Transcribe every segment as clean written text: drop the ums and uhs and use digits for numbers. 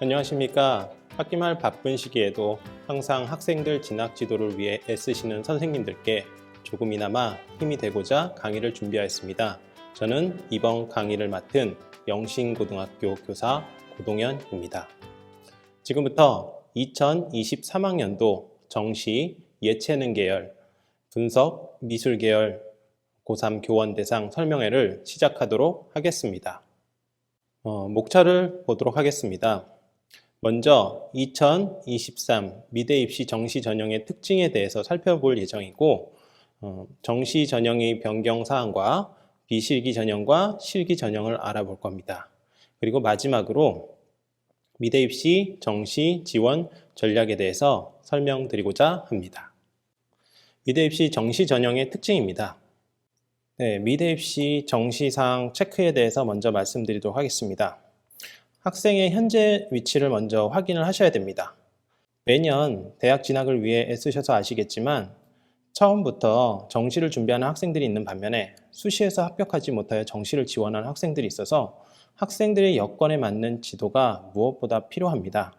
안녕하십니까. 학기말 바쁜 시기에도 항상 학생들 진학 지도를 위해 애쓰시는 선생님들께 조금이나마 힘이 되고자 강의를 준비하였습니다. 저는 이번 강의를 맡은 영신고등학교 교사 고동현입니다. 지금부터 2023학년도 정시 예체능 계열, 분석 미술 계열 고3 교원 대상 설명회를 시작하도록 하겠습니다. 목차를 보도록 하겠습니다. 먼저 2023 미대 입시 정시 전형의 특징에 대해서 살펴볼 예정이고, 정시 전형의 변경 사항과 비실기 전형과 실기 전형을 알아볼 겁니다. 그리고 마지막으로 미대 입시 정시 지원 전략에 대해서 설명드리고자 합니다. 미대 입시 정시 전형의 특징입니다. 미대 입시 정시상 체크에 대해서 먼저 말씀드리도록 하겠습니다. 학생의 현재 위치를 먼저 확인을 하셔야 됩니다. 매년 대학 진학을 위해 애쓰셔서 아시겠지만 처음부터 정시를 준비하는 학생들이 있는 반면에 수시에서 합격하지 못하여 정시를 지원하는 학생들이 있어서 학생들의 여건에 맞는 지도가 무엇보다 필요합니다.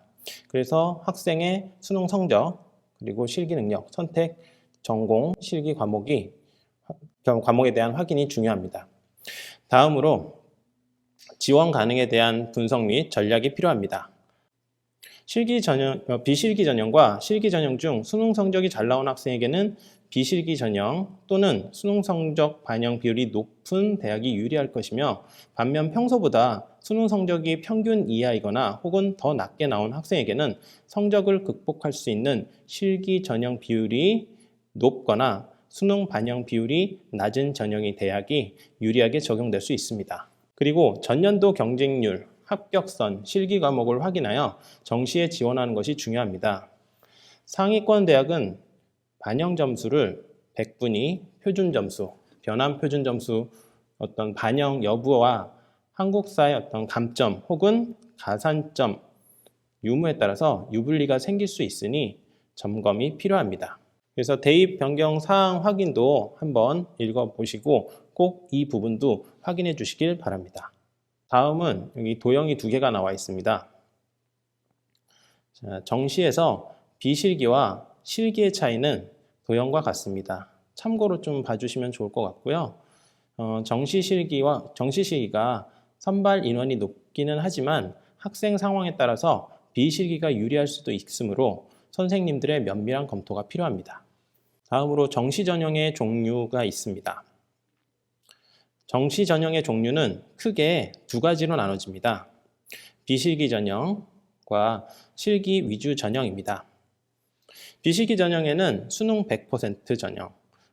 그래서 학생의 수능 성적, 그리고 실기 능력, 선택, 전공, 실기 과목에 대한 확인이 중요합니다. 다음으로 지원 가능에 대한 분석 및 전략이 필요합니다. 비실기 전형과 실기 전형 중 수능 성적이 잘 나온 학생에게는 비실기 전형 또는 수능 성적 반영 비율이 높은 대학이 유리할 것이며, 반면 평소보다 수능 성적이 평균 이하이거나 혹은 더 낮게 나온 학생에게는 성적을 극복할 수 있는 실기 전형 비율이 높거나 수능 반영 비율이 낮은 전형의 대학이 유리하게 적용될 수 있습니다. 그리고 전년도 경쟁률, 합격선, 실기 과목을 확인하여 정시에 지원하는 것이 중요합니다. 상위권 대학은 반영 점수를 100분위 표준 점수, 변환 표준 점수, 어떤 반영 여부와 한국사의 어떤 감점 혹은 가산점 유무에 따라서 유불리가 생길 수 있으니 점검이 필요합니다. 그래서 대입 변경 사항 확인도 한번 읽어보시고 꼭 이 부분도 확인해 주시길 바랍니다. 다음은 여기 도형이 2개가 나와 있습니다. 정시에서 비실기와 실기의 차이는 도형과 같습니다. 참고로 좀 봐주시면 좋을 것 같고요. 정시 실기가 선발 인원이 높기는 하지만 학생 상황에 따라서 비실기가 유리할 수도 있으므로 선생님들의 면밀한 검토가 필요합니다. 다음으로 정시 전형의 종류가 있습니다. 정시 전형의 종류는 크게 2가지로 나눠집니다. 비실기 전형과 실기 위주 전형입니다. 비실기 전형에는 수능 100% 전형,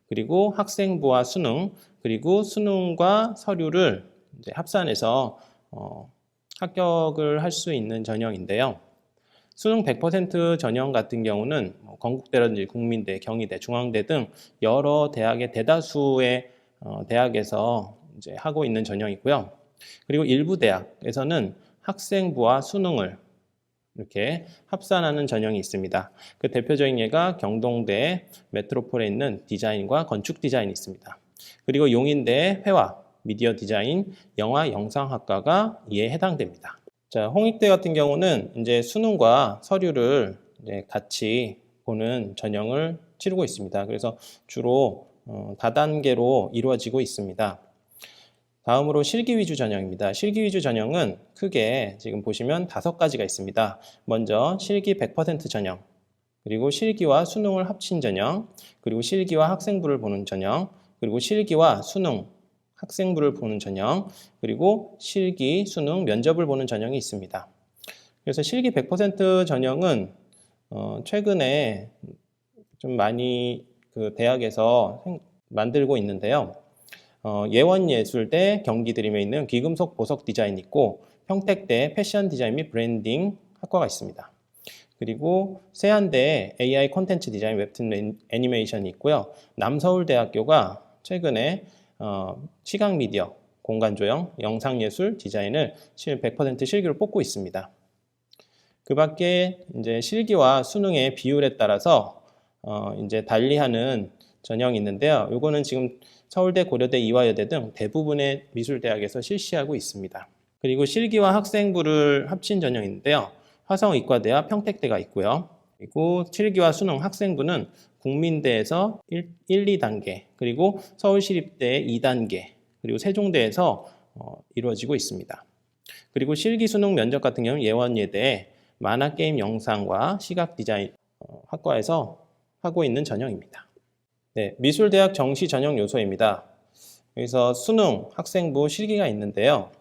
그리고 학생부와 수능, 그리고 수능과 서류를 합산해서 합격을 할 수 있는 전형인데요. 수능 100% 전형 같은 경우는 건국대라든지 국민대, 경희대, 중앙대 등 여러 대학의 대다수의 대학에서 하고 있는 전형이고요. 그리고 일부 대학에서는 학생부와 수능을 이렇게 합산하는 전형이 있습니다. 그 대표적인 예가 경동대 메트로폴에 있는 디자인과 건축 디자인이 있습니다. 그리고 용인대 회화, 미디어 디자인, 영화 영상학과가 이에 해당됩니다. 자, 홍익대 같은 경우는 이제 수능과 서류를 같이 보는 전형을 치르고 있습니다. 그래서 주로 다단계로 이루어지고 있습니다. 다음으로 실기 위주 전형입니다. 실기 위주 전형은 크게 지금 보시면 5가지가 있습니다. 먼저 실기 100% 전형, 그리고 실기와 수능을 합친 전형, 그리고 실기와 학생부를 보는 전형, 그리고 실기와 수능, 학생부를 보는 전형, 그리고 실기, 수능, 면접을 보는 전형이 있습니다. 그래서 실기 100% 전형은 최근에 좀 많이 그 대학에서 만들고 있는데요. 예원예술대 경기드림에 있는 귀금속 보석 디자인 있고, 평택대 패션 디자인 및 브랜딩 학과가 있습니다. 그리고 세안대 AI 콘텐츠 디자인 웹툰 애니메이션이 있고요. 남서울대학교가 최근에 시각미디어, 공간조형, 영상예술 디자인을 100% 실기로 뽑고 있습니다. 그 밖에 이제 실기와 수능의 비율에 따라서 이제 달리하는 전형이 있는데요. 이거는 지금 서울대, 고려대, 이화여대 등 대부분의 미술대학에서 실시하고 있습니다. 그리고 실기와 학생부를 합친 전형인데요. 화성의과대와 평택대가 있고요. 그리고 실기와 수능 학생부는 국민대에서 1, 2단계, 그리고 서울시립대 2단계, 그리고 세종대에서 이루어지고 있습니다. 그리고 실기 수능 면접 같은 경우는 예원예대 만화게임 영상과 시각디자인 학과에서 하고 있는 전형입니다. 네, 미술대학 정시 전형 요소입니다. 여기서 수능, 학생부, 실기가 있는데요.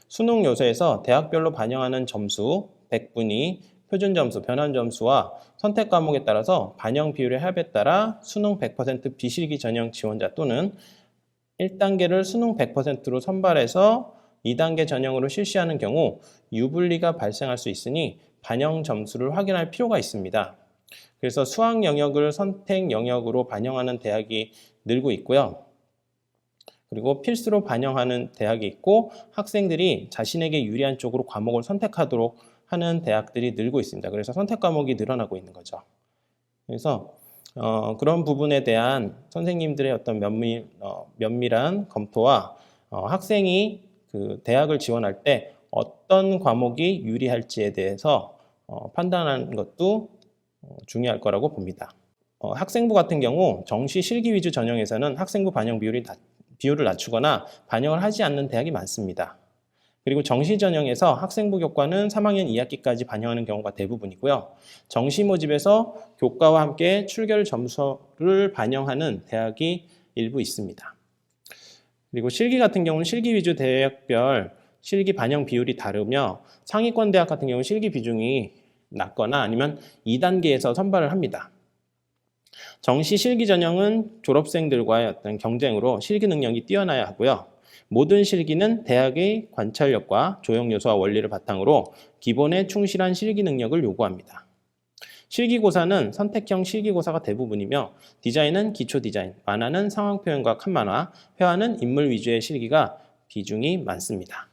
수능 요소에서 대학별로 반영하는 점수, 100분위, 표준 점수, 변환 점수와 선택 과목에 따라서 반영 비율의 합에 따라 수능 100% 비실기 전형 지원자 또는 1단계를 수능 100%로 선발해서 2단계 전형으로 실시하는 경우 유불리가 발생할 수 있으니 반영 점수를 확인할 필요가 있습니다. 그래서 수학 영역을 선택 영역으로 반영하는 대학이 늘고 있고요. 그리고 필수로 반영하는 대학이 있고 학생들이 자신에게 유리한 쪽으로 과목을 선택하도록 하는 대학들이 늘고 있습니다. 그래서 선택 과목이 늘어나고 있는 거죠. 그래서 그런 부분에 대한 선생님들의 어떤 면밀한 검토와 학생이 그 대학을 지원할 때 어떤 과목이 유리할지에 대해서 판단하는 것도 중요할 거라고 봅니다. 학생부 같은 경우 정시 실기 위주 전형에서는 학생부 반영 비율을 낮추거나 반영을 하지 않는 대학이 많습니다. 그리고 정시 전형에서 학생부 교과는 3학년 2학기까지 반영하는 경우가 대부분이고요. 정시 모집에서 교과와 함께 출결 점수를 반영하는 대학이 일부 있습니다. 그리고 실기 같은 경우는 실기 위주 대학별 실기 반영 비율이 다르며 상위권 대학 같은 경우는 실기 비중이 낮거나 아니면 2단계에서 선발을 합니다. 정시 실기 전형은 졸업생들과의 어떤 경쟁으로 실기 능력이 뛰어나야 하고요. 모든 실기는 대학의 관찰력과 조형 요소와 원리를 바탕으로 기본에 충실한 실기 능력을 요구합니다. 실기고사는 선택형 실기고사가 대부분이며 디자인은 기초 디자인, 만화는 상황 표현과 칸만화, 회화는 인물 위주의 실기가 비중이 많습니다.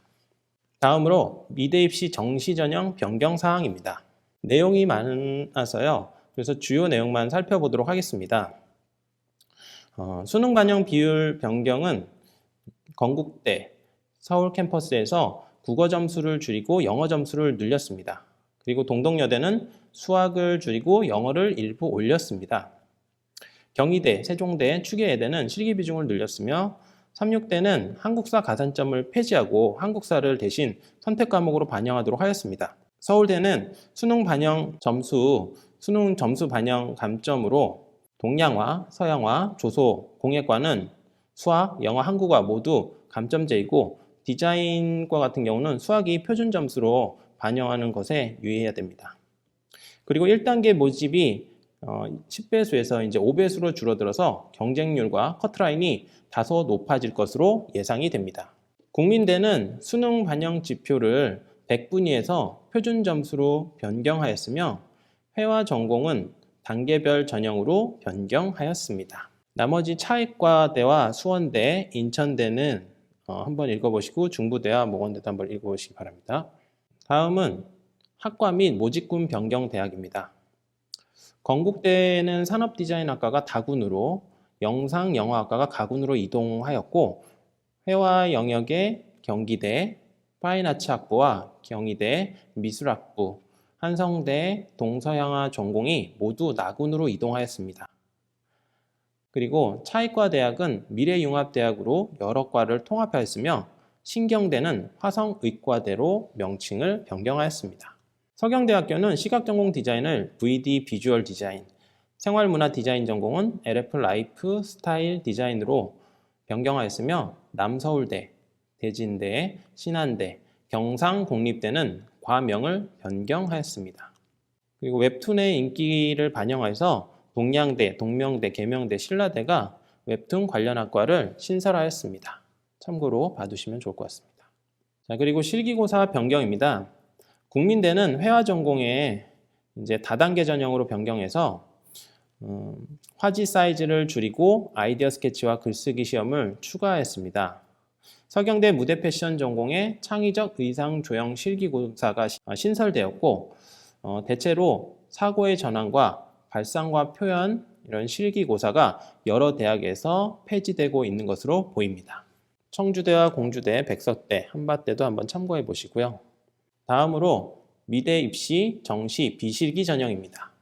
다음으로 미대 입시 정시 전형 변경 사항입니다. 내용이 많아서요. 그래서 주요 내용만 살펴보도록 하겠습니다. 수능 반영 비율 변경은 건국대, 서울 캠퍼스에서 국어 점수를 줄이고 영어 점수를 늘렸습니다. 그리고 동덕여대는 수학을 줄이고 영어를 일부 올렸습니다. 경희대, 세종대, 추계예대는 실기 비중을 늘렸으며 36대는 한국사 가산점을 폐지하고 한국사를 대신 선택 과목으로 반영하도록 하였습니다. 서울대는 수능 점수 반영 감점으로 동양화, 서양화, 조소, 공예과는 수학, 영어, 한국어 모두 감점제이고 디자인과 같은 경우는 수학이 표준 점수로 반영하는 것에 유의해야 됩니다. 그리고 1단계 모집이 10배수에서 이제 5배수로 줄어들어서 경쟁률과 커트라인이 다소 높아질 것으로 예상이 됩니다. 국민대는 수능 반영 지표를 100분위에서 표준 점수로 변경하였으며 회화 전공은 단계별 전형으로 변경하였습니다. 나머지 차익과대와 수원대, 인천대는 한번 읽어보시고 중부대와 모건대도 한번 읽어보시기 바랍니다. 다음은 학과 및 모집군 변경 대학입니다. 건국대는 산업디자인학과가 다군으로 영상영화학과가 가군으로 이동하였고 회화 영역의 경기대, 파인아츠학부와 경희대, 미술학부, 한성대, 동서양화 전공이 모두 나군으로 이동하였습니다. 그리고 차이과대학은 미래융합대학으로 여러 과를 통합하였으며 신경대는 화성의과대로 명칭을 변경하였습니다. 서경대학교는 시각전공 디자인을 VD 비주얼 디자인, 생활문화 디자인 전공은 LF 라이프 스타일 디자인으로 변경하였으며 남서울대, 대진대, 신한대, 경상국립대는 과명을 변경하였습니다. 그리고 웹툰의 인기를 반영해서 동양대, 동명대, 계명대, 신라대가 웹툰 관련 학과를 신설하였습니다. 참고로 봐두시면 좋을 것 같습니다. 자, 그리고 실기고사 변경입니다. 국민대는 회화 전공에 이제 다단계 전형으로 변경해서 화지 사이즈를 줄이고 아이디어 스케치와 글쓰기 시험을 추가했습니다. 서경대 무대 패션 전공에 창의적 의상 조형 실기고사가 신설되었고 대체로 사고의 전환과 발상과 표현 이런 실기고사가 여러 대학에서 폐지되고 있는 것으로 보입니다. 청주대와 공주대, 백석대, 한밭대도 한번 참고해 보시고요. 다음으로 미대 입시, 정시, 비실기 전형입니다.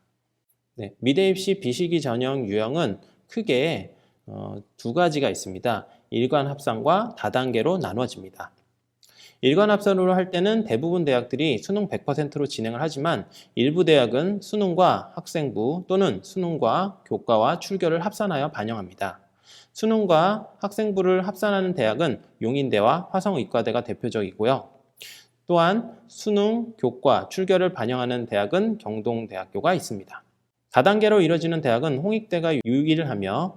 네, 미대 입시, 비실기 전형 유형은 크게 두 가지가 있습니다. 일관 합산과 다단계로 나눠집니다. 일관 합산으로 할 때는 대부분 대학들이 수능 100%로 진행을 하지만 일부 대학은 수능과 학생부 또는 수능과 교과와 출결을 합산하여 반영합니다. 수능과 학생부를 합산하는 대학은 용인대와 화성의과대가 대표적이고요. 또한 수능, 교과, 출결을 반영하는 대학은 경동대학교가 있습니다. 다단계로 이뤄지는 대학은 홍익대가 유일을 하며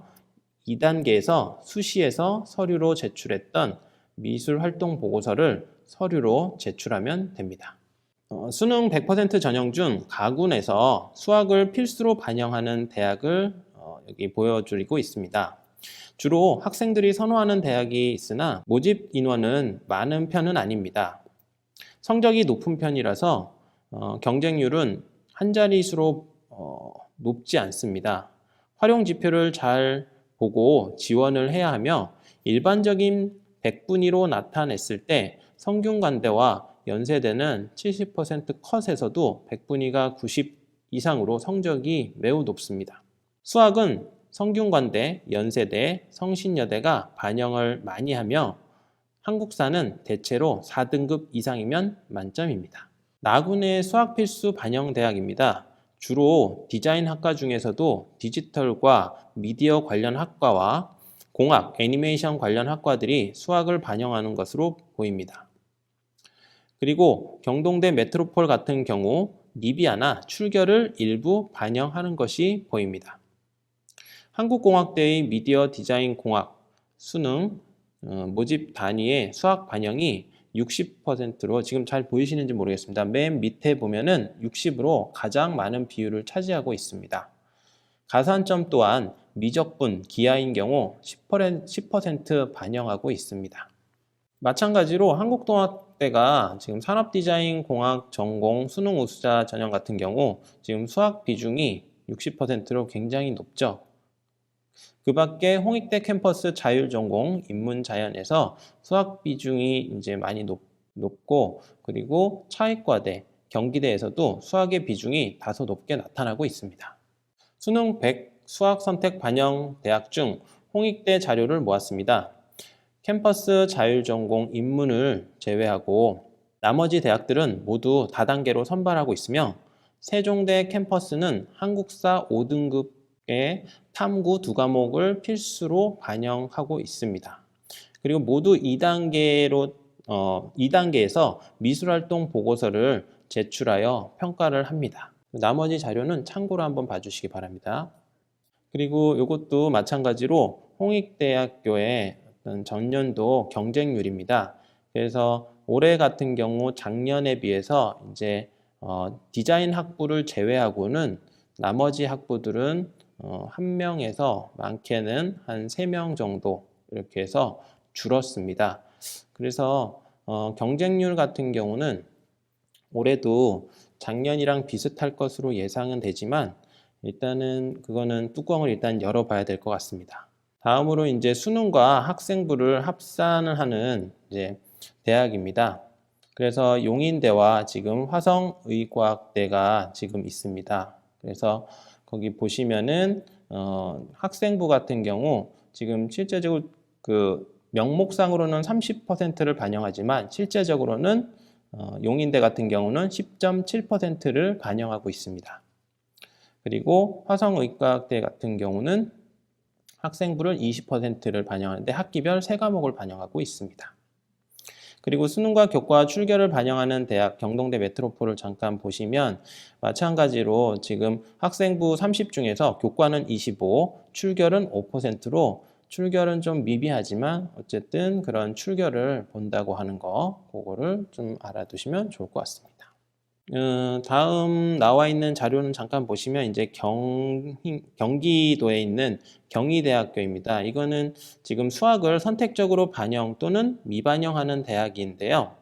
2단계에서 수시에서 서류로 제출했던 미술활동 보고서를 서류로 제출하면 됩니다. 수능 100% 전형 중 가군에서 수학을 필수로 반영하는 대학을 여기 보여드리고 있습니다. 주로 학생들이 선호하는 대학이 있으나 모집 인원은 많은 편은 아닙니다. 성적이 높은 편이라서 경쟁률은 한 자릿수로 높지 않습니다. 활용 지표를 잘 보고 지원을 해야 하며 일반적인 100분위로 나타냈을 때 성균관대와 연세대는 70% 컷에서도 100분위가 90 이상으로 성적이 매우 높습니다. 수학은 성균관대, 연세대, 성신여대가 반영을 많이 하며 한국사는 대체로 4등급 이상이면 만점입니다. 나군의 수학 필수 반영 대학입니다. 주로 디자인 학과 중에서도 디지털과 미디어 관련 학과와 공학, 애니메이션 관련 학과들이 수학을 반영하는 것으로 보입니다. 그리고 경동대 메트로폴 같은 경우 니비아나 출결을 일부 반영하는 것이 보입니다. 한국공학대의 미디어 디자인 공학, 수능, 모집 단위의 수학 반영이 60%로 지금 잘 보이시는지 모르겠습니다. 맨 밑에 보면은 60으로 가장 많은 비율을 차지하고 있습니다. 가산점 또한 미적분, 기하인 경우 10% 반영하고 있습니다. 마찬가지로 한국동학대가 지금 산업디자인 공학 전공 수능 우수자 전형 같은 경우 지금 수학 비중이 60%로 굉장히 높죠. 그 밖에 홍익대 캠퍼스 자율전공 인문자연에서 수학 비중이 이제 많이 높고 그리고 차이과대, 경기대에서도 수학의 비중이 다소 높게 나타나고 있습니다. 수능 100 수학 선택 반영 대학 중 홍익대 자료를 모았습니다. 캠퍼스 자율전공 인문을 제외하고 나머지 대학들은 모두 다단계로 선발하고 있으며 세종대 캠퍼스는 한국사 5등급의 탐구 2과목을 필수로 반영하고 있습니다. 그리고 모두 2단계에서 미술활동 보고서를 제출하여 평가를 합니다. 나머지 자료는 참고로 한번 봐주시기 바랍니다. 그리고 이것도 마찬가지로 홍익대학교의 어떤 전년도 경쟁률입니다. 그래서 올해 같은 경우 작년에 비해서 이제 디자인 학부를 제외하고는 나머지 학부들은 1명에서 많게는 한 3명 정도 이렇게 해서 줄었습니다. 그래서 경쟁률 같은 경우는 올해도 작년이랑 비슷할 것으로 예상은 되지만 일단은 그거는 뚜껑을 일단 열어봐야 될 것 같습니다. 다음으로 이제 수능과 학생부를 합산을 하는 이제 대학입니다. 그래서 용인대와 지금 화성의과대가 지금 있습니다. 그래서 거기 보시면은 학생부 같은 경우 지금 실제적으로 그 명목상으로는 30%를 반영하지만 실제적으로는 용인대 같은 경우는 10.7%를 반영하고 있습니다. 그리고 화성의과대 같은 경우는 학생부를 20%를 반영하는데 학기별 3과목을 반영하고 있습니다. 그리고 수능과 교과 출결을 반영하는 대학 경동대 메트로폴을 잠깐 보시면 마찬가지로 지금 학생부 30 중에서 교과는 25, 출결은 5%로 출결은 좀 미비하지만 어쨌든 그런 출결을 본다고 하는 거 그거를 좀 알아두시면 좋을 것 같습니다. 다음 나와 있는 자료는 잠깐 보시면 이제 경기도에 있는 경희대학교입니다. 이거는 지금 수학을 선택적으로 반영 또는 미반영하는 대학인데요.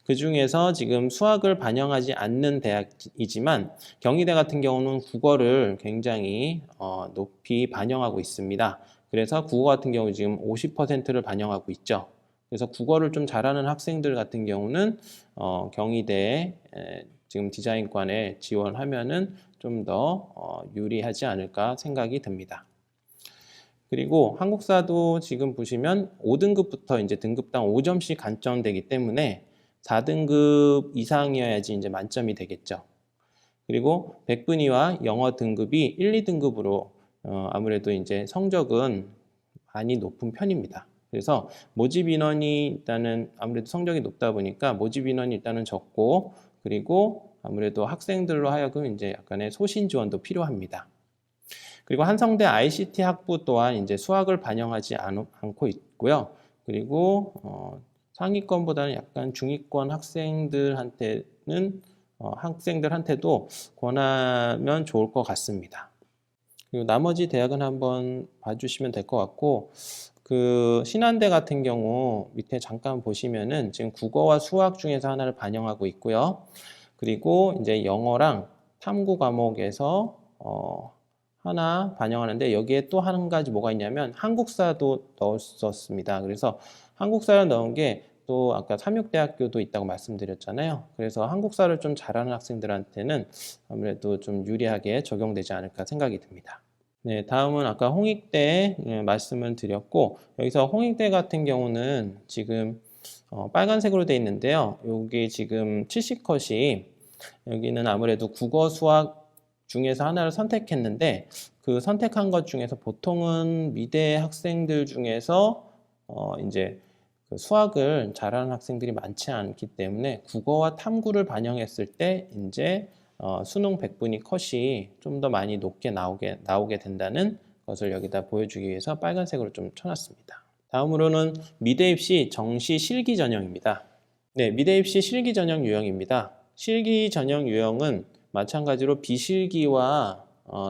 그 중에서 지금 수학을 반영하지 않는 대학이지만 경희대 같은 경우는 국어를 굉장히 높이 반영하고 있습니다. 그래서 국어 같은 경우 지금 50%를 반영하고 있죠. 그래서 국어를 좀 잘하는 학생들 같은 경우는 경희대에 지금 디자인관에 지원하면은 좀 더 유리하지 않을까 생각이 듭니다. 그리고 한국사도 지금 보시면 5등급부터 이제 등급당 5점씩 간점되기 때문에 4등급 이상이어야지 이제 만점이 되겠죠. 그리고 백분위와 영어 등급이 1, 2등급으로 아무래도 이제 성적은 많이 높은 편입니다. 그래서 모집 인원이 일단은 아무래도 성적이 높다 보니까 모집 인원이 일단은 적고, 그리고 아무래도 학생들로 하여금 이제 약간의 소신 지원도 필요합니다. 그리고 한성대 ICT 학부 또한 이제 수학을 반영하지 않고 있고요. 그리고 상위권보다는 약간 중위권 학생들한테도 권하면 좋을 것 같습니다. 그리고 나머지 대학은 한번 봐주시면 될 것 같고, 그 신한대 같은 경우 밑에 잠깐 보시면은 지금 국어와 수학 중에서 하나를 반영하고 있고요. 그리고 이제 영어랑 탐구 과목에서 하나 반영하는데, 여기에 또 한 가지 뭐가 있냐면 한국사도 넣었었습니다. 그래서 한국사를 넣은 게 또 아까 삼육대학교도 있다고 말씀드렸잖아요. 그래서 한국사를 좀 잘하는 학생들한테는 아무래도 좀 유리하게 적용되지 않을까 생각이 듭니다. 네, 다음은 아까 홍익대 말씀을 드렸고, 여기서 홍익대 같은 경우는 지금 빨간색으로 되어 있는데요. 여기 지금 70컷이 여기는 아무래도 국어, 수학 중에서 하나를 선택했는데, 그 선택한 것 중에서 보통은 미대 학생들 중에서 이제 그 수학을 잘하는 학생들이 많지 않기 때문에 국어와 탐구를 반영했을 때 이제 수능 100분위 컷이 좀 더 많이 높게 나오게 된다는 것을 여기다 보여주기 위해서 빨간색으로 좀 쳐놨습니다. 다음으로는 미대 입시 정시 실기 전형입니다. 네, 미대 입시 실기 전형 유형입니다. 실기 전형 유형은 마찬가지로 비실기와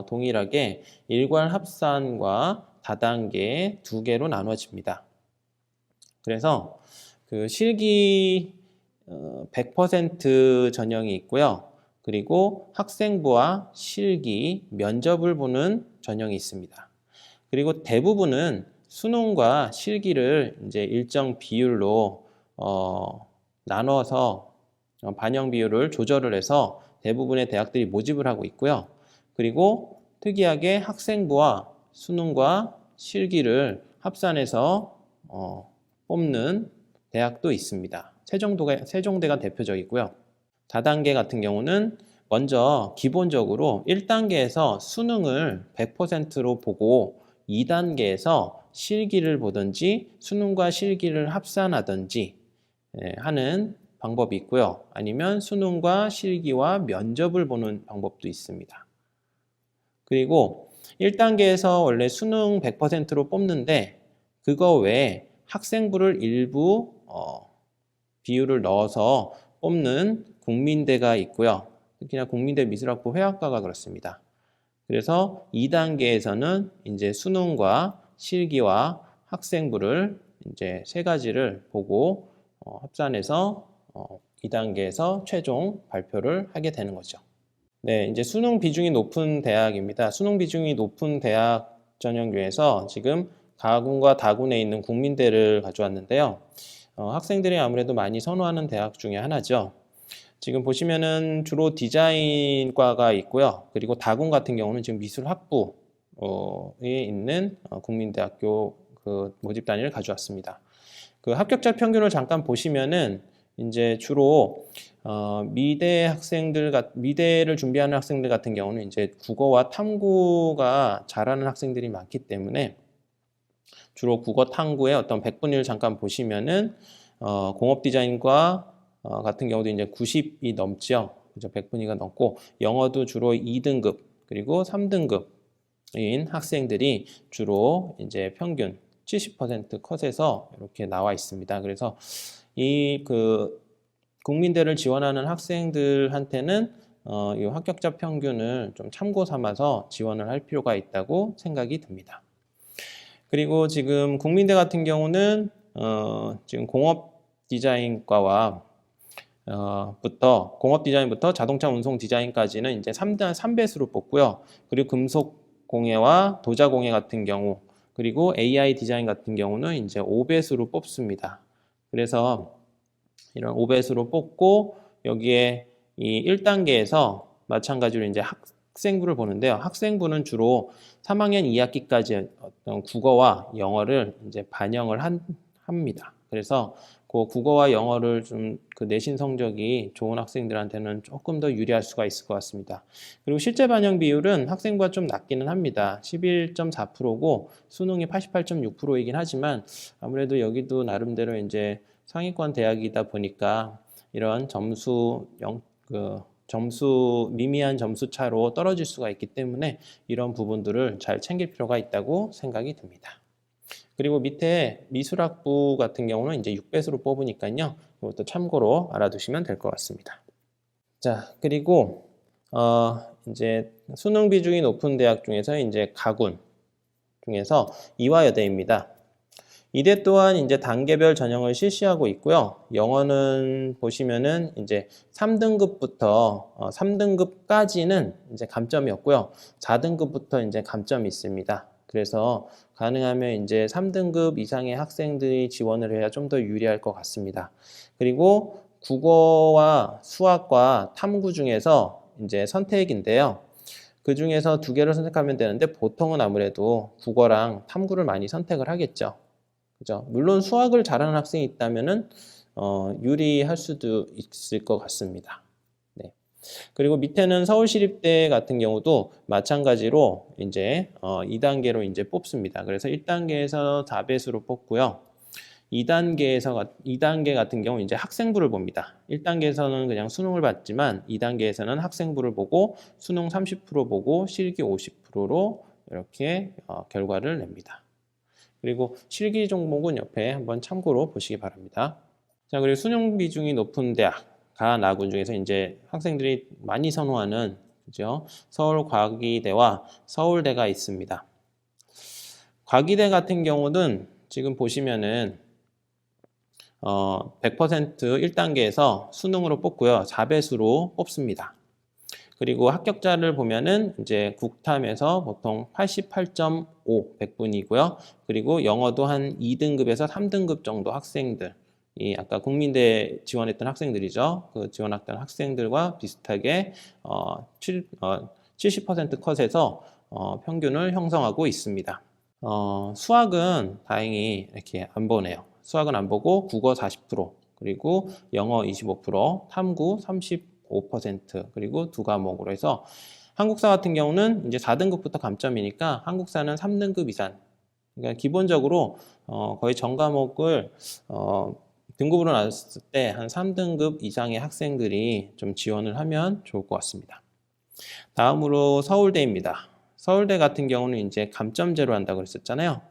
동일하게 일괄 합산과 다단계 두 개로 나눠집니다. 그래서 그 실기 100% 전형이 있고요. 그리고 학생부와 실기, 면접을 보는 전형이 있습니다. 그리고 대부분은 수능과 실기를 이제 일정 비율로 나눠서 반영 비율을 조절을 해서 대부분의 대학들이 모집을 하고 있고요. 그리고 특이하게 학생부와 수능과 실기를 합산해서 뽑는 대학도 있습니다. 세종대가 대표적이고요. 다단계 같은 경우는 먼저 기본적으로 1단계에서 수능을 100%로 보고 2단계에서 실기를 보든지 수능과 실기를 합산하든지 하는 방법이 있고요. 아니면 수능과 실기와 면접을 보는 방법도 있습니다. 그리고 1단계에서 원래 수능 100%로 뽑는데, 그거 외에 학생부를 일부 비율을 넣어서 뽑는 국민대가 있고요. 특히나 국민대 미술학부 회화과가 그렇습니다. 그래서 2단계에서는 이제 수능과 실기와 학생부를 이제 세 가지를 보고 합산해서 2단계에서 최종 발표를 하게 되는 거죠. 네, 이제 수능 비중이 높은 대학입니다. 수능 비중이 높은 대학 전형중에서 지금 가군과 다군에 있는 국민대를 가져왔는데요. 학생들이 아무래도 많이 선호하는 대학 중에 하나죠. 지금 보시면은 주로 디자인과가 있고요. 그리고 다군 같은 경우는 지금 미술학부에 있는 국민대학교 그 모집 단위를 가져왔습니다. 그 합격자 평균을 잠깐 보시면은 이제 주로 미대를 준비하는 학생들 같은 경우는 이제 국어와 탐구가 잘하는 학생들이 많기 때문에 주로 국어 탐구의 어떤 100분위를 잠깐 보시면은 공업 디자인과 같은 경우도 이제 90이 넘죠. 그죠? 100분위가 넘고, 영어도 주로 2등급 그리고 3등급인 학생들이 주로 이제 평균 70% 컷에서 이렇게 나와 있습니다. 그래서 이 국민대를 지원하는 학생들한테는 이 합격자 평균을 좀 참고 삼아서 지원을 할 필요가 있다고 생각이 듭니다. 그리고 지금 국민대 같은 경우는 지금 공업 디자인부터 자동차 운송 디자인까지는 이제 3배수로 뽑고요. 그리고 금속 공예와 도자 공예 같은 경우, 그리고 AI 디자인 같은 경우는 이제 5배수로 뽑습니다. 그래서 이런 5배수로 뽑고, 여기에 이 1단계에서 마찬가지로 이제 학생부를 보는데요. 학생부는 주로 3학년 2학기까지 어떤 국어와 영어를 이제 반영을 합니다. 그래서 그 국어와 영어를 좀 그 내신 성적이 좋은 학생들한테는 조금 더 유리할 수가 있을 것 같습니다. 그리고 실제 반영 비율은 학생부가 좀 낮기는 합니다. 11.4%고 수능이 88.6%이긴 하지만 아무래도 여기도 나름대로 이제 상위권 대학이다 보니까 이런 미미한 점수 차로 떨어질 수가 있기 때문에 이런 부분들을 잘 챙길 필요가 있다고 생각이 듭니다. 그리고 밑에 미술학부 같은 경우는 이제 6배수로 뽑으니까요. 이것도 참고로 알아두시면 될 것 같습니다. 자, 그리고 이제 수능 비중이 높은 대학 중에서 이제 가군 중에서 이화여대입니다. 이대 또한 이제 단계별 전형을 실시하고 있고요. 영어는 보시면은 이제 3등급부터 3등급까지는 이제 감점이 없고요. 4등급부터 이제 감점이 있습니다. 그래서 가능하면 이제 3등급 이상의 학생들이 지원을 해야 좀 더 유리할 것 같습니다. 그리고 국어와 수학과 탐구 중에서 이제 선택인데요. 그 중에서 두 개를 선택하면 되는데 보통은 아무래도 국어랑 탐구를 많이 선택을 하겠죠. 그죠? 물론 수학을 잘하는 학생이 있다면은 유리할 수도 있을 것 같습니다. 네. 그리고 밑에는 서울시립대 같은 경우도 마찬가지로 이제 2단계로 이제 뽑습니다. 그래서 1단계에서 4배수로 뽑고요. 2단계 같은 경우 이제 학생부를 봅니다. 1단계에서는 그냥 수능을 봤지만 2단계에서는 학생부를 보고 수능 30% 보고 실기 50%로 이렇게 결과를 냅니다. 그리고 실기 종목은 옆에 한번 참고로 보시기 바랍니다. 자, 그리고 수능 비중이 높은 대학, 가나군 중에서 이제 학생들이 많이 선호하는 그죠? 서울과기대와 서울대가 있습니다. 과기대 같은 경우는 지금 보시면은 100% 1단계에서 수능으로 뽑고요. 4배수로 뽑습니다. 그리고 합격자를 보면은 이제 국탐에서 보통 88.5 100분이고요. 그리고 영어도 한 2등급에서 3등급 정도 학생들, 이 아까 국민대 지원했던 학생들이죠. 그 지원했던 학생들과 비슷하게 70% 컷에서 평균을 형성하고 있습니다. 수학은 다행히 이렇게 안 보네요. 수학은 안 보고 국어 40%, 그리고 영어 25%, 탐구 35%, 그리고 두 과목으로 해서 한국사 같은 경우는 이제 4등급부터 감점이니까 한국사는 3등급 이상. 그러니까 기본적으로 거의 전 과목을 등급으로 나눴을 때 한 3등급 이상의 학생들이 좀 지원을 하면 좋을 것 같습니다. 다음으로 서울대입니다. 서울대 같은 경우는 이제 감점제로 한다고 그랬었잖아요.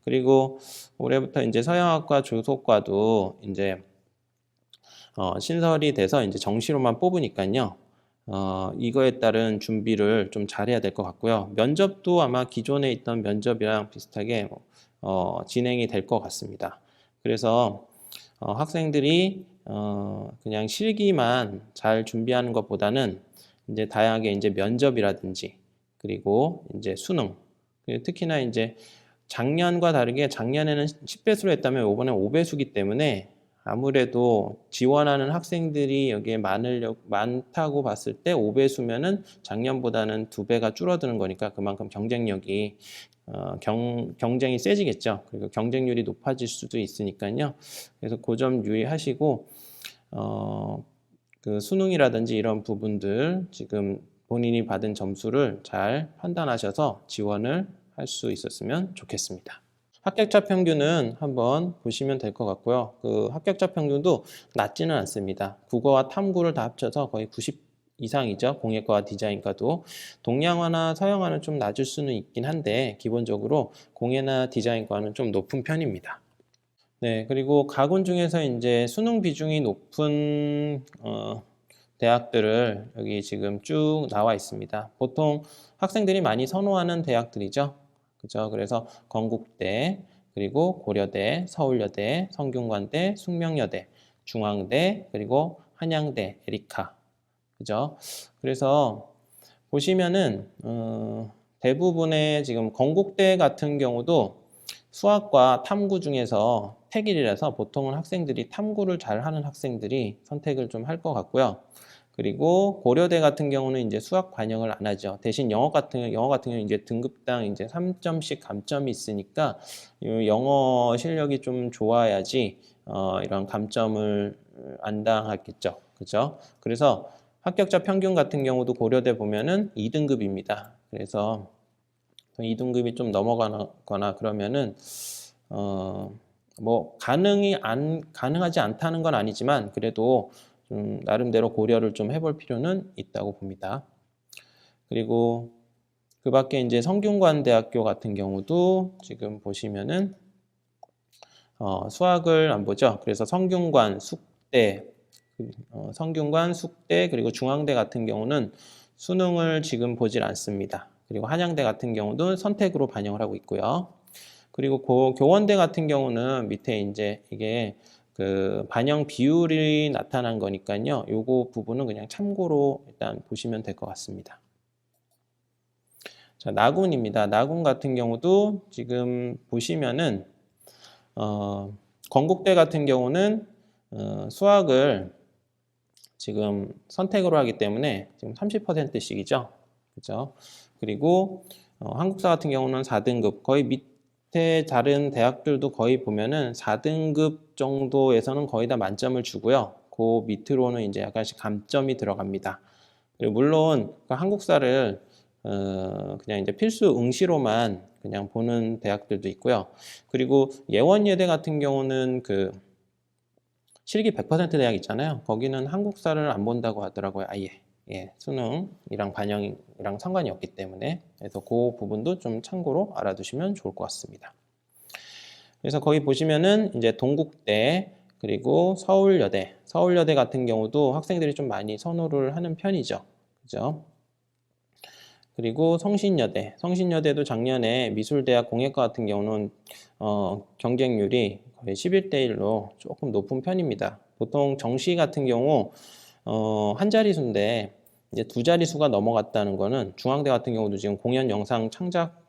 그리고 올해부터 이제 서양학과 조속과도 이제 신설이 돼서 이제 정시로만 뽑으니까요. 이거에 따른 준비를 좀 잘해야 될 것 같고요. 면접도 아마 기존에 있던 면접이랑 비슷하게 진행이 될 것 같습니다. 그래서 학생들이 그냥 실기만 잘 준비하는 것보다는 이제 다양하게 이제 면접이라든지 그리고 이제 수능, 특히나 이제 작년과 다르게 작년에는 10배수로 했다면 이번에 5배수기 때문에 아무래도 지원하는 학생들이 여기에 많다고 봤을 때 5배수면은 작년보다는 2배가 줄어드는 거니까 그만큼 경쟁력이 경쟁이 세지겠죠. 그리고 경쟁률이 높아질 수도 있으니까요. 그래서 그 점 유의하시고 그 수능이라든지 이런 부분들 지금 본인이 받은 점수를 잘 판단하셔서 지원을 할 수 있었으면 좋겠습니다. 합격자 평균은 한번 보시면 될 것 같고요. 그 합격자 평균도 낮지는 않습니다. 국어와 탐구를 다 합쳐서 거의 90 이상이죠. 공예과와 디자인과도. 동양화나 서양화는 좀 낮을 수는 있긴 한데 기본적으로 공예나 디자인과는 좀 높은 편입니다. 네, 그리고 가군 중에서 이제 수능 비중이 높은 대학들을 여기 지금 쭉 나와 있습니다. 보통 학생들이 많이 선호하는 대학들이죠. 그죠? 그래서 건국대, 그리고 고려대, 서울여대, 성균관대, 숙명여대, 중앙대, 그리고 한양대, 에리카. 그죠? 그래서 보시면은 대부분의 지금 건국대 같은 경우도 수학과 탐구 중에서 택일이라서 보통은 학생들이 탐구를 잘하는 학생들이 선택을 좀 할 것 같고요. 그리고 고려대 같은 경우는 이제 수학 반영을 안 하죠. 대신 영어 같은 경우는 이제 등급당 이제 3점씩 감점이 있으니까 이 영어 실력이 좀 좋아야지 이런 감점을 안 당하겠죠. 그죠? 그래서 합격자 평균 같은 경우도 고려대 보면은 2등급입니다. 그래서 2등급이 좀 넘어가거나 그러면은 뭐 가능하지 않다는 건 아니지만 그래도 좀 나름대로 고려를 좀 해볼 필요는 있다고 봅니다. 그리고 그 밖에 이제 성균관대학교 같은 경우도 지금 보시면은 수학을 안 보죠. 그래서 성균관, 숙대, 그리고 중앙대 같은 경우는 수능을 지금 보질 않습니다. 그리고 한양대 같은 경우도 선택으로 반영을 하고 있고요. 그리고 교원대 같은 경우는 밑에 이제 이게 그 반영 비율이 나타난 거니까요. 요거 부분은 그냥 참고로 일단 보시면 될 것 같습니다. 자, 나군입니다. 나군 같은 경우도 지금 보시면은 건국대 같은 경우는 수학을 지금 선택으로 하기 때문에 지금 30%씩이죠. 그죠? 그리고 한국사 같은 경우는 4등급, 거의 밑에 다른 대학들도 거의 보면은 4등급 정도에서는 거의 다 만점을 주고요. 그 밑으로는 이제 약간씩 감점이 들어갑니다. 그리고 물론 한국사를 그냥 이제 필수 응시로만 그냥 보는 대학들도 있고요. 그리고 예원예대 같은 경우는 그 실기 100% 대학 있잖아요. 거기는 한국사를 안 본다고 하더라고요. 아예. 예, 수능이랑 반영이랑 상관이 없기 때문에. 그래서 그 부분도 좀 참고로 알아두시면 좋을 것 같습니다. 그래서 거기 보시면은 이제 동국대 그리고 서울여대 같은 경우도 학생들이 좀 많이 선호를 하는 편이죠. 그죠? 그리고 성신여대도 작년에 미술대학 공예과 같은 경우는 경쟁률이 거의 11대 1로 조금 높은 편입니다. 보통 정시 같은 경우 한 자릿수인데 이제 두 자릿수가 넘어갔다는 거는 중앙대 같은 경우도 지금 공연 영상 창작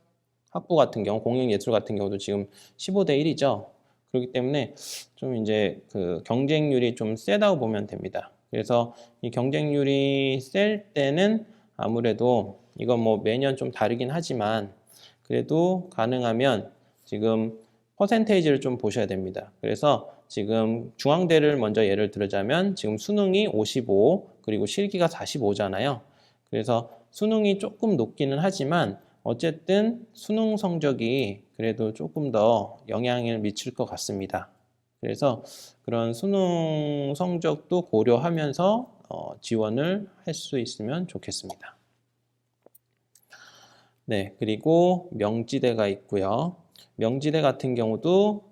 학부 같은 경우 공연예술 같은 경우도 지금 15대 1이죠. 그렇기 때문에 좀 이제 그 경쟁률이 좀 세다고 보면 됩니다. 그래서 이 경쟁률이 셀 때는 아무래도 이건 뭐 매년 좀 다르긴 하지만 그래도 가능하면 지금 퍼센테이지를 좀 보셔야 됩니다. 그래서 지금 중앙대를 먼저 예를 들자면 지금 수능이 55 그리고 실기가 45잖아요. 그래서 수능이 조금 높기는 하지만 어쨌든 수능 성적이 그래도 조금 더 영향을 미칠 것 같습니다. 그래서 그런 수능 성적도 고려하면서 지원을 할 수 있으면 좋겠습니다. 네, 그리고 명지대가 있고요. 명지대 같은 경우도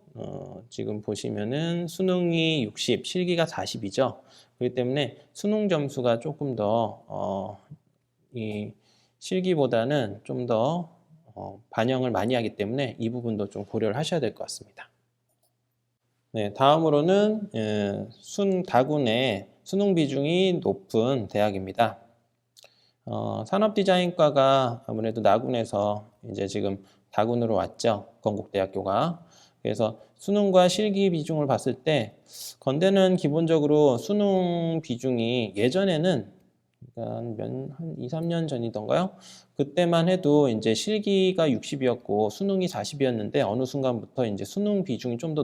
지금 보시면은 수능이 60, 실기가 40이죠. 그렇기 때문에 수능 점수가 조금 더 이 실기보다는 좀 더 반영을 많이 하기 때문에 이 부분도 좀 고려를 하셔야 될 것 같습니다. 네, 다음으로는 다군의 수능 비중이 높은 대학입니다. 산업디자인과가 아무래도 나군에서 이제 지금 다군으로 왔죠. 건국대학교가. 그래서 수능과 실기 비중을 봤을 때 건대는 기본적으로 수능 비중이 예전에는 한 2, 3년 전이던가요? 그때만 해도 이제 실기가 60이었고 수능이 40이었는데 어느 순간부터 이제 수능 비중이 좀 더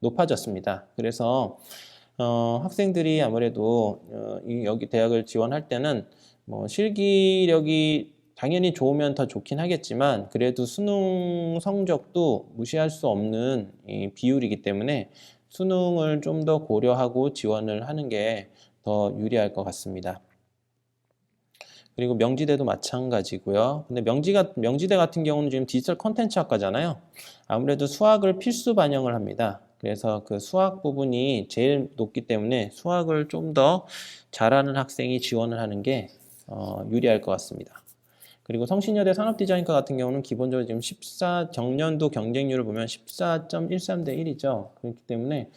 높아졌습니다. 그래서 학생들이 아무래도 여기 대학을 지원할 때는 뭐 실기력이 당연히 좋으면 더 좋긴 하겠지만 그래도 수능 성적도 무시할 수 없는 이 비율이기 때문에 수능을 좀 더 고려하고 지원을 하는 게 더 유리할 것 같습니다. 그리고 명지대도 마찬가지고요. 근데 명지대 같은 경우는 지금 디지털 콘텐츠 학과잖아요. 아무래도 수학을 필수 반영을 합니다. 그래서 그 수학 부분이 제일 높기 때문에 수학을 좀 더 잘하는 학생이 지원을 하는 게 유리할 것 같습니다. 그리고 성신여대 산업디자인과 같은 경우는 기본적으로 지금 정년도 경쟁률을 보면 14.13대 1이죠. 그렇기 때문에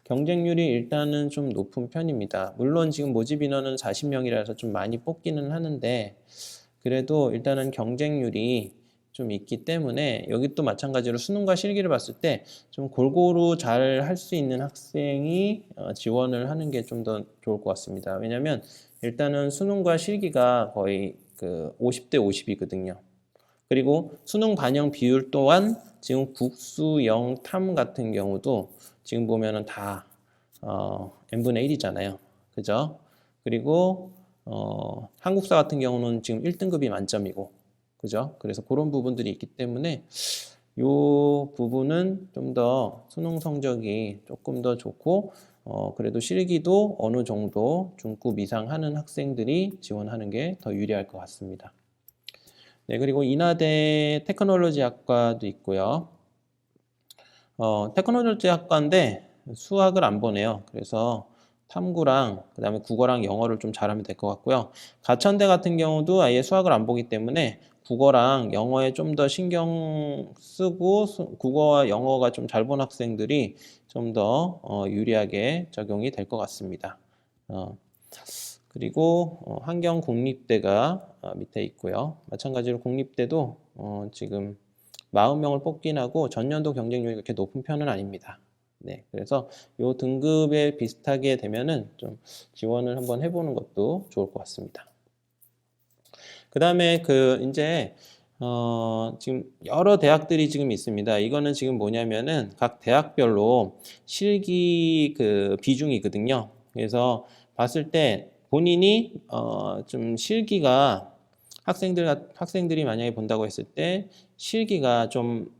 경쟁률이 일단은 좀 높은 편입니다. 물론 지금 모집 인원은 40명이라서 좀 많이 뽑기는 하는데 그래도 일단은 경쟁률이 좀 있기 때문에 여기 또 마찬가지로 수능과 실기를 봤을 때 좀 골고루 잘 할 수 있는 학생이 지원을 하는 게 좀 더 좋을 것 같습니다. 왜냐하면 일단은 수능과 실기가 거의 그 50대 50이거든요. 그리고 수능 반영 비율 또한 지금 국수, 영, 탐 같은 경우도 지금 보면은 다 n분의 1이잖아요. 그죠? 그리고 한국사 같은 경우는 지금 1등급이 만점이고, 그죠? 그래서 그런 부분들이 있기 때문에 이 부분은 좀 더 수능 성적이 조금 더 좋고, 그래도 실기도 어느 정도 중급 이상 하는 학생들이 지원하는 게 더 유리할 것 같습니다. 네, 그리고 인하대 테크놀로지 학과도 있고요. 테크놀로지 학과인데 수학을 안 보네요. 그래서 탐구랑 그다음에 국어랑 영어를 좀 잘하면 될 것 같고요. 가천대 같은 경우도 아예 수학을 안 보기 때문에 국어랑 영어에 좀 더 신경 쓰고 국어와 영어가 좀 잘 본 학생들이 좀 더 유리하게 적용이 될 것 같습니다. 그리고 환경국립대가 밑에 있고요. 마찬가지로 국립대도 지금 40명을 뽑긴 하고 전년도 경쟁률이 그렇게 높은 편은 아닙니다. 네, 그래서 이 등급에 비슷하게 되면은 좀 지원을 한번 해보는 것도 좋을 것 같습니다. 그 다음에 이제 지금 여러 대학들이 지금 있습니다. 이거는 지금 뭐냐면은 각 대학별로 실기 비중이거든요. 그래서 봤을 때 본인이 좀 실기가 학생들이 만약에 본다고 했을 때 실기가 좀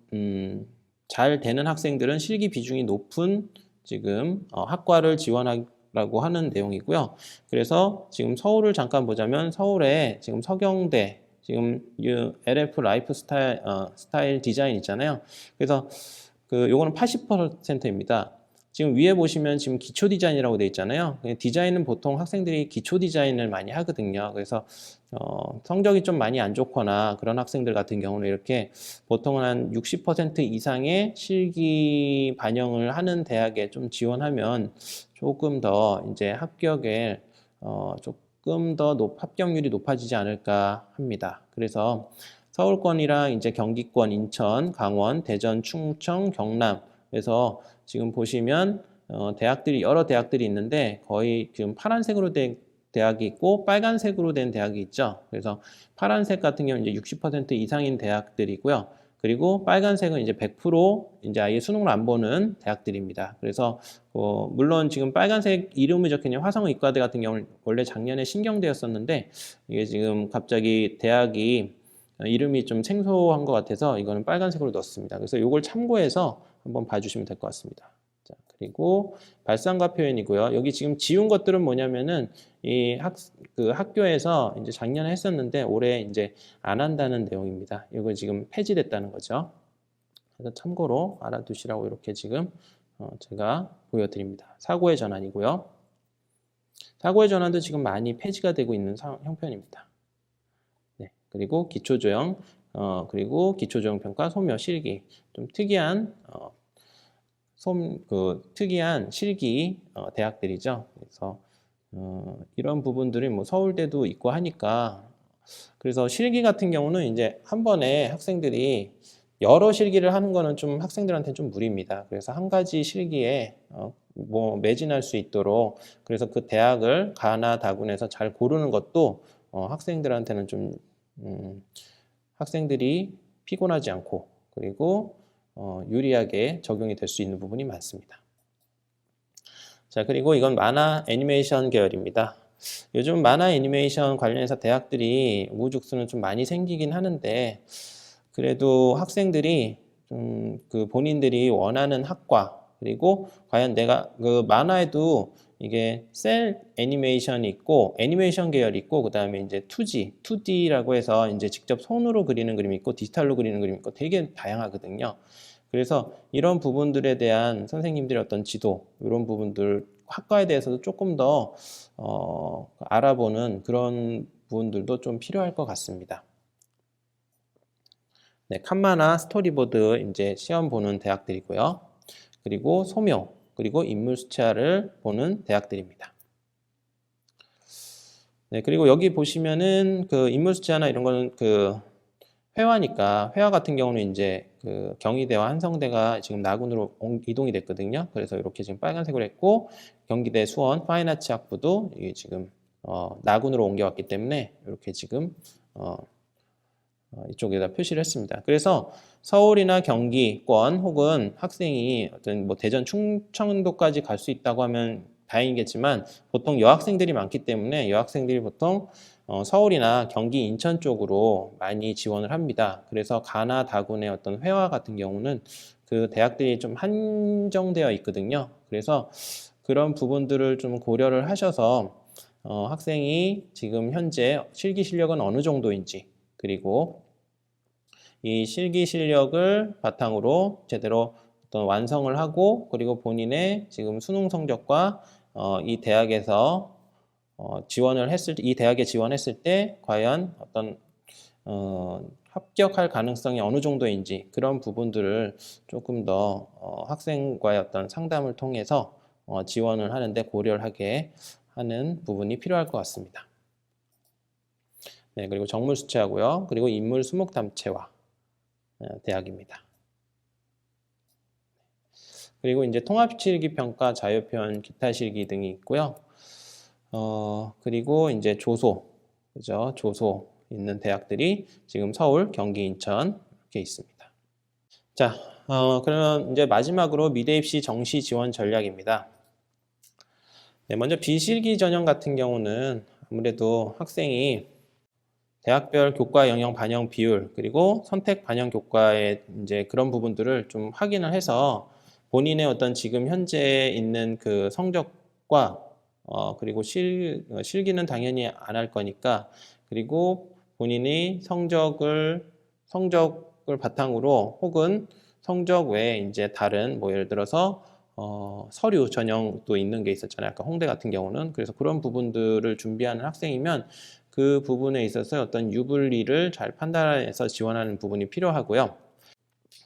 잘 되는 학생들은 실기 비중이 높은 지금 학과를 지원하라고 하는 내용이고요. 그래서 지금 서울을 잠깐 보자면 서울에 지금 서경대 지금 LF 라이프 스타일 디자인 있잖아요. 그래서 요거는 80%입니다. 지금 위에 보시면 지금 기초 디자인이라고 되어 있잖아요. 디자인은 보통 학생들이 기초 디자인을 많이 하거든요. 그래서 성적이 좀 많이 안 좋거나 그런 학생들 같은 경우는 이렇게 보통은 한 60% 이상의 실기 반영을 하는 대학에 좀 지원하면 조금 더 이제 합격에 조금 더 합격률이 높아지지 않을까 합니다. 그래서 서울권이랑 이제 경기권, 인천, 강원, 대전, 충청, 경남에서 지금 보시면 여러 대학들이 있는데 거의 지금 파란색으로 된 대학이 있고 빨간색으로 된 대학이 있죠. 그래서 파란색 같은 경우는 이제 60% 이상인 대학들이고요. 그리고 빨간색은 이제 100% 이제 아예 수능을 안 보는 대학들입니다. 그래서 물론 지금 빨간색 이름이 적혀있는 화성의과대 같은 경우는 원래 작년에 신경대였었는데 이게 지금 갑자기 대학이 이름이 좀 생소한 것 같아서 이거는 빨간색으로 넣었습니다. 그래서 이걸 참고해서 한번 봐주시면 될 것 같습니다. 자, 그리고 발상과 표현이고요. 여기 지금 지운 것들은 뭐냐면은 학교에서 이제 작년에 했었는데 올해 이제 안 한다는 내용입니다. 이거 지금 폐지됐다는 거죠. 그래서 참고로 알아두시라고 이렇게 지금 제가 보여드립니다. 사고의 전환이고요. 사고의 전환도 지금 많이 폐지가 되고 있는 형편입니다. 네, 그리고 기초조형, 그리고 기초조형 평가, 소묘, 실기 좀 특이한 특이한 실기 대학들이죠. 그래서 이런 부분들이 뭐 서울대도 있고 하니까 그래서 실기 같은 경우는 이제 한 번에 학생들이 여러 실기를 하는 거는 좀 학생들한테 좀 무리입니다. 그래서 한 가지 실기에 뭐 매진할 수 있도록 그래서 그 대학을 가나 다군해서 잘 고르는 것도 학생들한테는 좀 학생들이 피곤하지 않고 그리고 유리하게 적용이 될 수 있는 부분이 많습니다. 자, 그리고 이건 만화 애니메이션 계열입니다. 요즘 만화 애니메이션 관련해서 대학들이 우후죽순은 좀 많이 생기긴 하는데 그래도 학생들이 좀 본인들이 원하는 학과 그리고 과연 내가 만화에도 이게 셀 애니메이션이 있고 애니메이션 계열이 있고 그다음에 이제 2D라고 해서 이제 직접 손으로 그리는 그림이 있고 디지털로 그리는 그림이 있고 되게 다양하거든요. 그래서 이런 부분들에 대한 선생님들의 어떤 지도 이런 부분들 학과에 대해서도 조금 더 알아보는 그런 부분들도 좀 필요할 것 같습니다. 네, 칸마나 스토리보드 이제 시험 보는 대학들이고요. 그리고 소묘, 그리고 인물 수채화를 보는 대학들입니다. 네, 그리고 여기 보시면은 인물 수채화나 이런 거는 회화니까 회화 같은 경우는 이제 그 경희대와 한성대가 지금 나군으로 이동이 됐거든요. 그래서 이렇게 지금 빨간색으로 했고 경기대 수원 파인아츠 학부도 이게 지금 나군으로 옮겨왔기 때문에 이렇게 지금 이쪽에다 표시를 했습니다. 그래서 서울이나 경기권 혹은 학생이 어떤 뭐 대전, 충청도까지 갈 수 있다고 하면 다행이겠지만 보통 여학생들이 많기 때문에 여학생들이 보통 서울이나 경기, 인천 쪽으로 많이 지원을 합니다. 그래서 가나 다군의 어떤 회화 같은 경우는 그 대학들이 좀 한정되어 있거든요. 그래서 그런 부분들을 좀 고려를 하셔서 학생이 지금 현재 실기 실력은 어느 정도인지 그리고 이 실기 실력을 바탕으로 제대로 어떤 완성을 하고 그리고 본인의 지금 수능 성적과 이 대학에서 이 대학에 지원했을 때 과연 어떤 합격할 가능성이 어느 정도인지 그런 부분들을 조금 더 학생과의 어떤 상담을 통해서 지원을 하는데 고려를 하게 하는 부분이 필요할 것 같습니다. 네, 그리고 정물 수채하고요. 그리고 인물 수목 탐체와 대학입니다. 그리고 이제 통합 실기 평가, 자유표현, 기타 실기 등이 있고요. 그리고 이제 조소, 그죠? 조소 있는 대학들이 지금 서울, 경기, 인천 이렇게 있습니다. 자, 그러면 이제 마지막으로 미대 입시 정시 지원 전략입니다. 네, 먼저 비실기 전형 같은 경우는 아무래도 학생이 대학별 교과 영역 반영 비율 그리고 선택 반영 교과의 이제 그런 부분들을 좀 확인을 해서 본인의 어떤 지금 현재 있는 그 성적과 그리고 실기는 당연히 안 할 거니까 그리고 본인이 성적을 바탕으로 혹은 성적 외에 이제 다른 뭐 예를 들어서 서류 전형도 있는 게 있었잖아요. 아까 홍대 같은 경우는 그래서 그런 부분들을 준비하는 학생이면 그 부분에 있어서 어떤 유불리를 잘 판단해서 지원하는 부분이 필요하고요.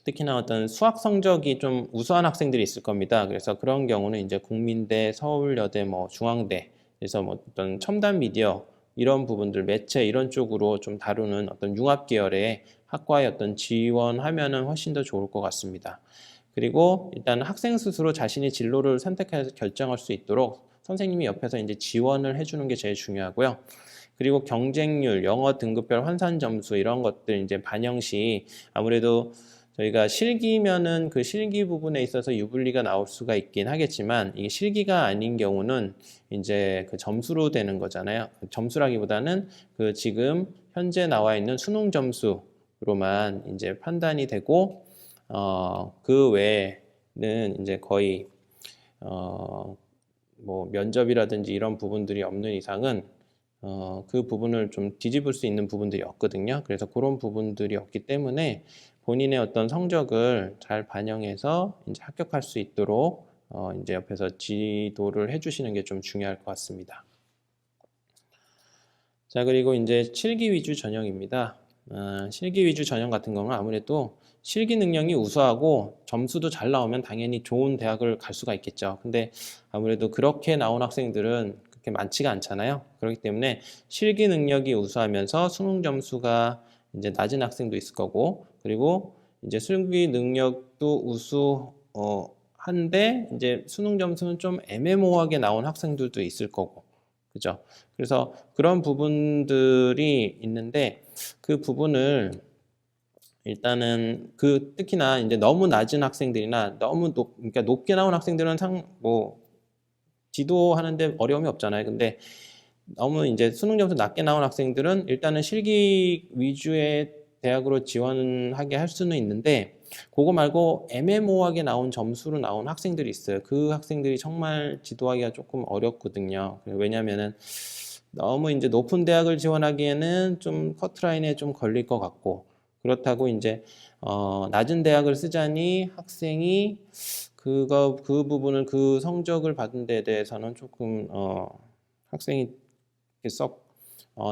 특히나 어떤 수학 성적이 좀 우수한 학생들이 있을 겁니다. 그래서 그런 경우는 이제 국민대, 서울여대, 뭐 중앙대, 그래서 뭐 어떤 첨단 미디어 이런 부분들, 매체 이런 쪽으로 좀 다루는 어떤 융합 계열의 학과에 어떤 지원하면은 훨씬 더 좋을 것 같습니다. 그리고 일단 학생 스스로 자신이 진로를 선택해서 결정할 수 있도록 선생님이 옆에서 이제 지원을 해주는 게 제일 중요하고요. 그리고 경쟁률, 영어 등급별 환산 점수 이런 것들 이제 반영 시 아무래도 저희가 실기면은 그 실기 부분에 있어서 유불리가 나올 수가 있긴 하겠지만 이게 실기가 아닌 경우는 이제 그 점수로 되는 거잖아요. 점수라기보다는 그 지금 현재 나와 있는 수능 점수로만 이제 판단이 되고 그 외에는 이제 거의 뭐 면접이라든지 이런 부분들이 없는 이상은 그 부분을 좀 뒤집을 수 있는 부분들이 없거든요. 그래서 그런 부분들이 없기 때문에 본인의 어떤 성적을 잘 반영해서 이제 합격할 수 있도록 이제 옆에서 지도를 해주시는 게 좀 중요할 것 같습니다. 자, 그리고 이제 실기 위주 전형입니다. 실기 위주 전형 같은 경우는 아무래도 실기 능력이 우수하고 점수도 잘 나오면 당연히 좋은 대학을 갈 수가 있겠죠. 근데 아무래도 그렇게 나온 학생들은 그렇게 많지가 않잖아요. 그렇기 때문에 실기 능력이 우수하면서 수능 점수가 이제 낮은 학생도 있을 거고, 그리고 이제 실기 능력도 우수한데 이제 수능 점수는 좀 애매모호하게 나온 학생들도 있을 거고, 그죠? 그래서 그런 부분들이 있는데 그 부분을 일단은 그 특히나 이제 너무 낮은 학생들이나 너무 그러니까 높게 나온 학생들은 뭐 지도하는데 어려움이 없잖아요. 근데 너무 이제 수능 점수 낮게 나온 학생들은 일단은 실기 위주의 대학으로 지원하게 할 수는 있는데 그거 말고 애매모호하게 나온 점수로 나온 학생들이 있어요. 그 학생들이 정말 지도하기가 조금 어렵거든요. 왜냐면은 너무 이제 높은 대학을 지원하기에는 좀 커트라인에 좀 걸릴 것 같고 그렇다고 이제 낮은 대학을 쓰자니 학생이 그 부분을 그 성적을 받은 데 대해서는 조금 학생이 썩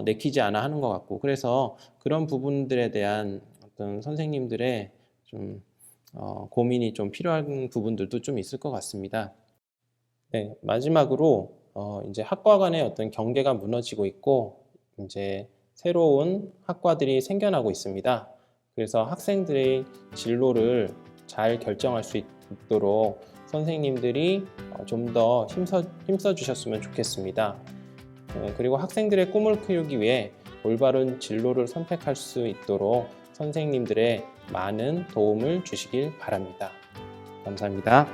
내키지 않아 하는 것 같고 그래서 그런 부분들에 대한 어떤 선생님들의 좀 고민이 좀 필요한 부분들도 좀 있을 것 같습니다. 네, 마지막으로 이제 학과 간의 어떤 경계가 무너지고 있고 이제 새로운 학과들이 생겨나고 있습니다. 그래서 학생들의 진로를 잘 결정할 수 있도록 선생님들이 좀 더 힘써 주셨으면 좋겠습니다. 그리고 학생들의 꿈을 키우기 위해 올바른 진로를 선택할 수 있도록 선생님들의 많은 도움을 주시길 바랍니다. 감사합니다.